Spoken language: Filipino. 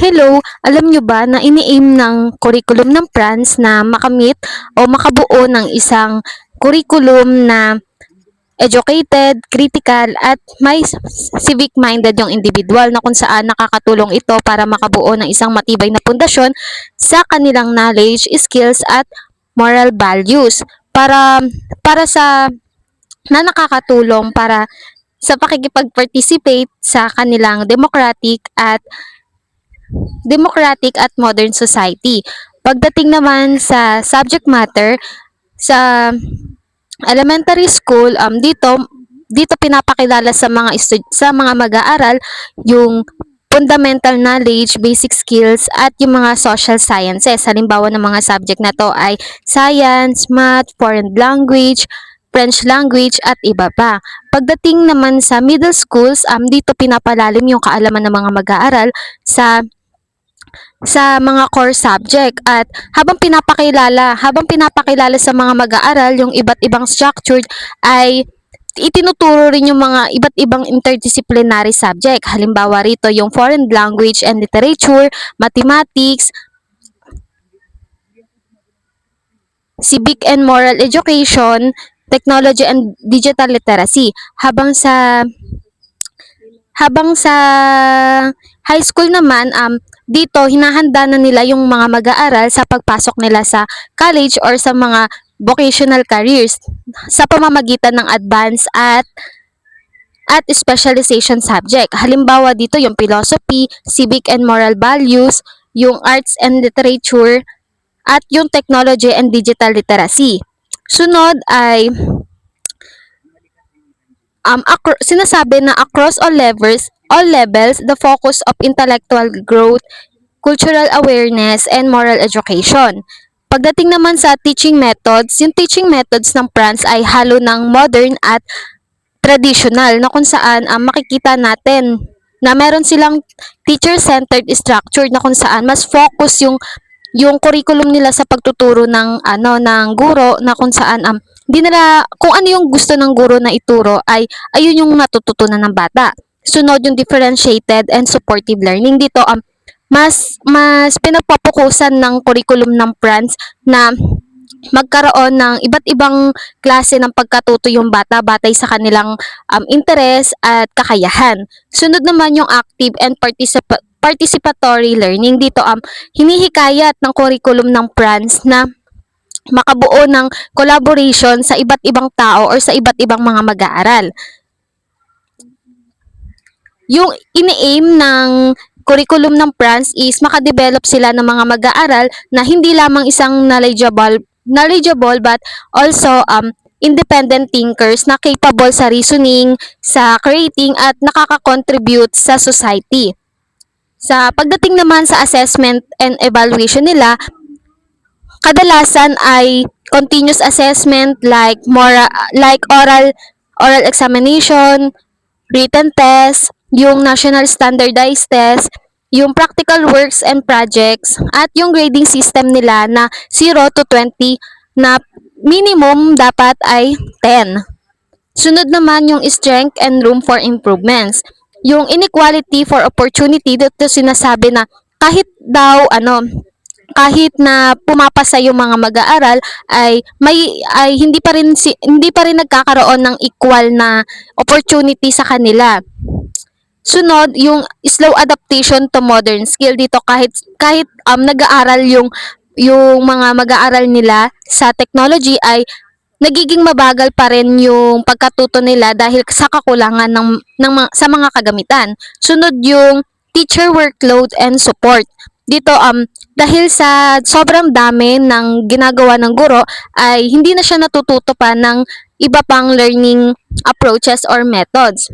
Hello, alam nyo ba na ini-aim ng curriculum ng France na makamit o makabuo ng isang curriculum na educated, critical, at may civic-minded yung individual na kung saan nakakatulong ito para makabuo ng isang matibay na pundasyon sa kanilang knowledge, skills, at moral values para sa nakakatulong para sa pakikipag-participate sa kanilang democratic at modern society. Pagdating naman sa subject matter, sa elementary school, dito pinapakilala sa sa mga mag-aaral yung fundamental knowledge, basic skills, at yung mga social sciences. Halimbawa ng mga subject na to ay science, math, foreign language, French language, at iba pa. Pagdating naman sa middle schools, dito pinapalalim yung kaalaman ng mga mag-aaral sa mga core subject, at habang pinapakilala sa mga mag-aaral yung iba't ibang structured, ay itinuturo rin yung mga iba't ibang interdisciplinary subject. Halimbawa rito yung foreign language and literature, mathematics, civic and moral education, technology and digital literacy. Habang sa high school naman, dito hinahanda na nila yung mga mag-aaral sa pagpasok nila sa college or sa mga vocational careers sa pamamagitan ng advanced at specialization subject. Halimbawa dito yung philosophy, civic and moral values, yung arts and literature, at yung technology and digital literacy. Sunod ay sinasabi na across all levels, the focus of intellectual growth, cultural awareness, and moral education. Pagdating naman sa teaching methods, yung teaching methods ng France ay halo ng modern at traditional, na kung saan makikita natin na meron silang teacher-centered structure na kung saan mas focus yung curriculum nila sa pagtuturo ng guro, na kung saan di nila kung ano yung gusto ng guro na ituro ay ayun yung natututunan ng bata. Sunod yung differentiated and supportive learning. Dito mas pinagpapukusan ng curriculum ng France na magkaroon ng iba't ibang klase ng pagkatuto yung bata batay sa kanilang interes at kakayahan. Sunod naman yung active and participatory learning. Dito hinihikayat ng curriculum ng France na makabuo ng collaboration sa iba't ibang tao or sa iba't ibang mga mag-aaral. Yung ini-aim ng curriculum ng France is makadevelop sila ng mga mag-aaral na hindi lamang isang knowledgeable but also independent thinkers na capable sa reasoning, sa creating, at nakaka-contribute sa society. Sa pagdating naman sa assessment and evaluation nila, kadalasan ay continuous assessment like oral examination, written test, yung national standardized test, yung practical works and projects, at yung grading system nila na 0 to 20 na minimum dapat ay 10. Sunod naman yung strength and room for improvements. Yung inequality for opportunity, dito sinasabi na kahit na pumapasa yung mga mag-aaral ay hindi pa rin nagkakaroon ng equal na opportunity sa kanila. Sunod, yung slow adaptation to modern skill. Dito kahit nag-aaral yung mga mag-aaral nila sa technology, ay nagiging mabagal pa rin yung pagkatuto nila dahil sa kakulangan sa mga kagamitan. Sunod yung teacher workload and support. Dito dahil sa sobrang dami ng ginagawa ng guro, ay hindi na siya natututo pa ng iba pang learning approaches or methods.